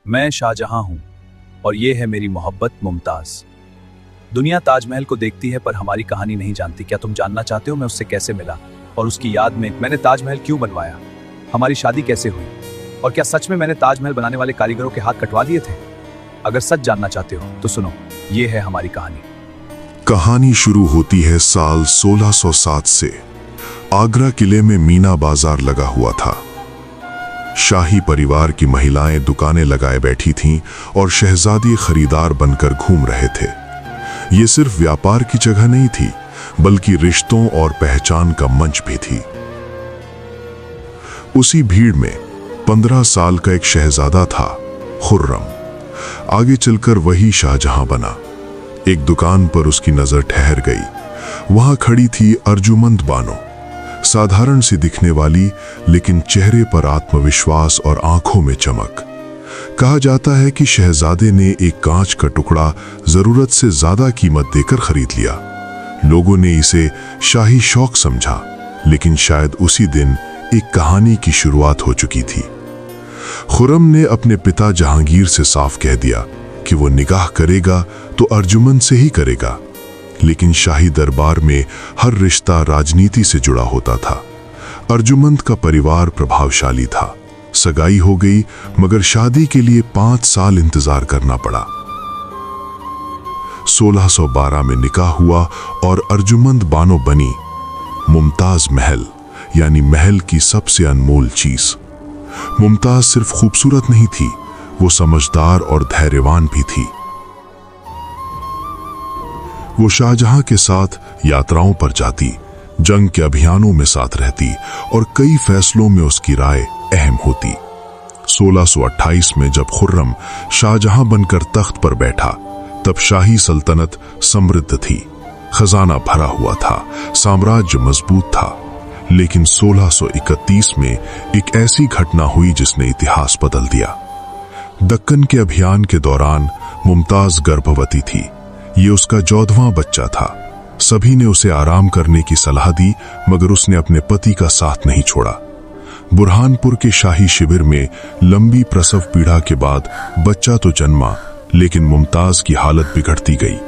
मैं शाहजहां हूं और ये है मेरी मोहब्बत मुमताज। दुनिया ताजमहल को देखती है पर हमारी कहानी नहीं जानती। क्या तुम जानना चाहते हो मैं उससे कैसे मिला और उसकी याद में मैंने ताजमहल क्यों बनवाया? हमारी शादी कैसे हुई? और क्या सच में मैंने ताजमहल बनाने वाले कारीगरों के हाथ कटवा दिए थे? अगर सच जानना चाहते हो तो सुनो, ये है हमारी कहानी। कहानी शुरू होती है साल 1607 से। आगरा किले में मीना बाजार लगा हुआ था। शाही परिवार की महिलाएं दुकानें लगाए बैठी थीं और शहजादी खरीदार बनकर घूम रहे थे। ये सिर्फ व्यापार की जगह नहीं थी, बल्कि रिश्तों और पहचान का मंच भी थी। उसी भीड़ में 15 साल का एक शहजादा था, खुर्रम। आगे चलकर वही शाहजहां बना। एक दुकान पर उसकी नजर ठहर गई। वहां खड़ी थी अर्जुमंद बानो, साधारण सी दिखने वाली, लेकिन चेहरे पर आत्मविश्वास और आंखों में चमक। कहा जाता है कि शहजादे ने एक कांच का टुकड़ा जरूरत से ज्यादा कीमत देकर खरीद लिया। लोगों ने इसे शाही शौक समझा, लेकिन शायद उसी दिन एक कहानी की शुरुआत हो चुकी थी। खुर्रम ने अपने पिता जहांगीर से साफ कह दिया कि वो निकाह करेगा तो अर्जुमंद से ही करेगा। लेकिन शाही दरबार में हर रिश्ता राजनीति से जुड़ा होता था। अर्जुमंद का परिवार प्रभावशाली था। सगाई हो गई, मगर शादी के लिए 5 साल इंतजार करना पड़ा। 1612 में निकाह हुआ और अर्जुमंद बानो बनी मुमताज महल, यानी महल की सबसे अनमोल चीज। मुमताज सिर्फ खूबसूरत नहीं थी, वो समझदार और धैर्यवान भी थी। वो शाहजहां के साथ यात्राओं पर जाती, जंग के अभियानों में साथ रहती और कई फैसलों में उसकी राय अहम होती। 1628 में जब खुर्रम शाहजहां बनकर तख्त पर बैठा, तब शाही सल्तनत समृद्ध थी, खजाना भरा हुआ था, साम्राज्य मजबूत था। लेकिन 1631 में एक ऐसी घटना हुई जिसने इतिहास बदल दिया। दक्कन के अभियान के दौरान मुमताज गर्भवती थी। ये उसका 14वां बच्चा था। सभी ने उसे आराम करने की सलाह दी, मगर उसने अपने पति का साथ नहीं छोड़ा। बुरहानपुर के शाही शिविर में लंबी प्रसव पीड़ा के बाद बच्चा तो जन्मा, लेकिन मुमताज की हालत बिगड़ती गई।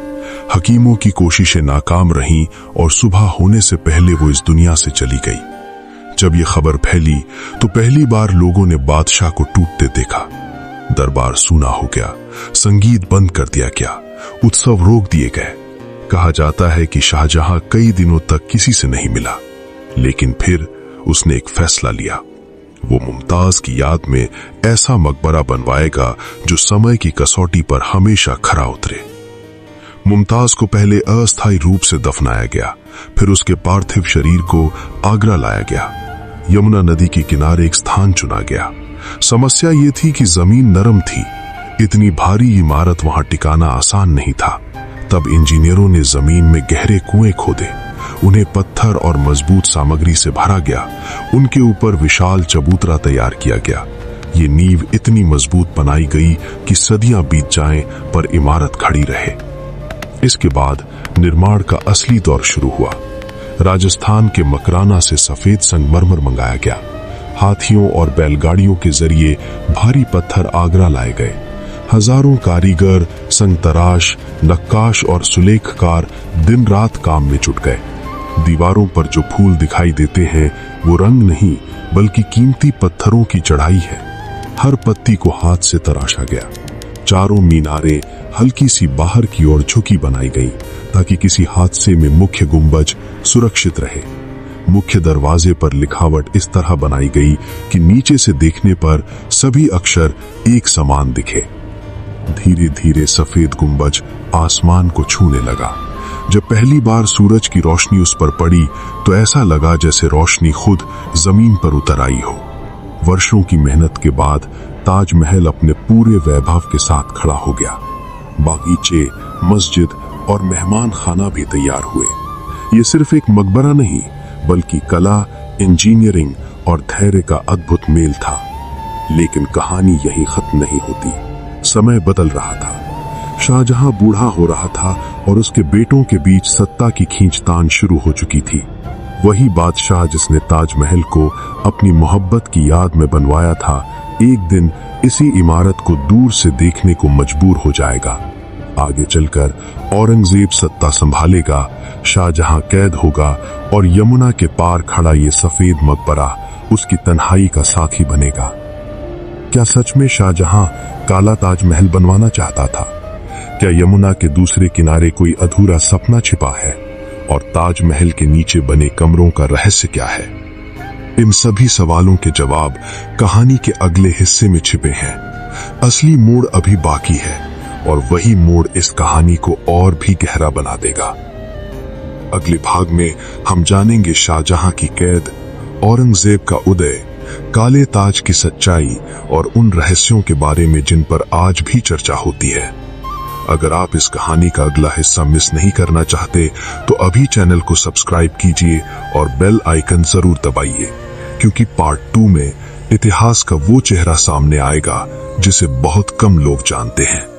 हकीमों की कोशिशें नाकाम रहीं और सुबह होने से पहले वो इस दुनिया से चली गई। जब ये खबर फैली तो पहली बार लोगों ने बादशाह को टूटते देखा। दरबार सूना हो गया, संगीत बंद कर दिया गया, उत्सव रोक दिए गए। कहा जाता है कि शाहजहां कई दिनों तक किसी से नहीं मिला, लेकिन फिर उसने एक फैसला लिया। वो मुमताज की याद में ऐसा मकबरा बनवाएगा जो समय की कसौटी पर हमेशा खरा उतरे। मुमताज को पहले अस्थायी रूप से दफनाया गया, फिर उसके पार्थिव शरीर को आगरा लाया गया। यमुना नदी के किनारे एक स्थान चुना गया। समस्या ये थी कि जमीन नरम थी। इतनी भारी इमारत वहां टिकाना आसान नहीं था। तब इंजीनियरों ने जमीन में गहरे कुएं खोदे, उन्हें पत्थर और मजबूत सामग्री से भरा गया। उनके ऊपर विशाल चबूतरा तैयार किया गया। ये नींव इतनी मजबूत बनाई गई कि सदियां बीत जाएं पर इमारत खड़ी रहे। इसके बाद निर्माण का असली दौर शुरू हुआ। राजस्थान के मकराना से सफेद संगमरमर मंगाया गया। हाथियों और बैलगाड़ियों के जरिए भारी पत्थर आगरा लाए गए। हजारों कारीगर, संगतराश, नक्काश और सुलेखकार दिन रात काम में जुट गए। दीवारों पर जो फूल दिखाई देते हैं वो रंग नहीं, बल्कि कीमती पत्थरों की चढ़ाई है। हर पत्ती को हाथ से तराशा गया। चारों मीनारें हल्की सी बाहर की ओर झुकी बनाई गई, ताकि किसी हादसे में मुख्य गुंबज सुरक्षित रहे। मुख्य दरवाजे पर लिखावट इस तरह बनाई गई कि नीचे से देखने पर सभी अक्षर एक समान दिखे। धीरे धीरे सफेद गुंबज आसमान को छूने लगा। जब पहली बार सूरज की रोशनी उस पर पड़ी तो ऐसा लगा जैसे रोशनी खुद जमीन पर उतर आई हो। वर्षों की मेहनत के बाद ताजमहल अपने पूरे वैभव के साथ खड़ा हो गया। बागीचे, मस्जिद और मेहमान खाना भी तैयार हुए। ये सिर्फ एक मकबरा नहीं, बल्कि कला, इंजीनियरिंग और धैर्य का अद्भुत मेल था। लेकिन कहानी यहीं खत्म नहीं होती। समय बदल रहा था। शाहजहां बूढ़ा हो रहा था और उसके बेटों के बीच सत्ता की खींचतान शुरू हो चुकी थी। वही बादशाह जिसने ताजमहल को अपनी मोहब्बत की याद में बनवाया था, एक दिन इसी इमारत को दूर से देखने को मजबूर हो जाएगा। आगे चलकर औरंगजेब सत्ता संभालेगा, शाहजहां कैद होगा और यमुना के पार खड़ा ये सफेद मकबरा उसकी तन्हाई का साथी बनेगा। क्या सच में शाहजहां काला ताजमहल बनवाना चाहता था? क्या यमुना के दूसरे किनारे कोई अधूरा सपना छिपा है? और ताजमहल के नीचे बने कमरों का रहस्य क्या है? इन सभी सवालों के जवाब कहानी के अगले हिस्से में छिपे हैं। असली मोड़ अभी बाकी है और वही मोड़ इस कहानी को और भी गहरा बना देगा। अगले भाग में हम जानेंगे शाहजहां की कैद, औरंगजेब का उदय, काले ताज की सच्चाई और उन रहस्यों के बारे में जिन पर आज भी चर्चा होती है। अगर आप इस कहानी का अगला हिस्सा मिस नहीं करना चाहते तो अभी चैनल को सब्सक्राइब कीजिए और बेल आइकन जरूर दबाइए, क्योंकि पार्ट 2 में इतिहास का वो चेहरा सामने आएगा जिसे बहुत कम लोग जानते हैं।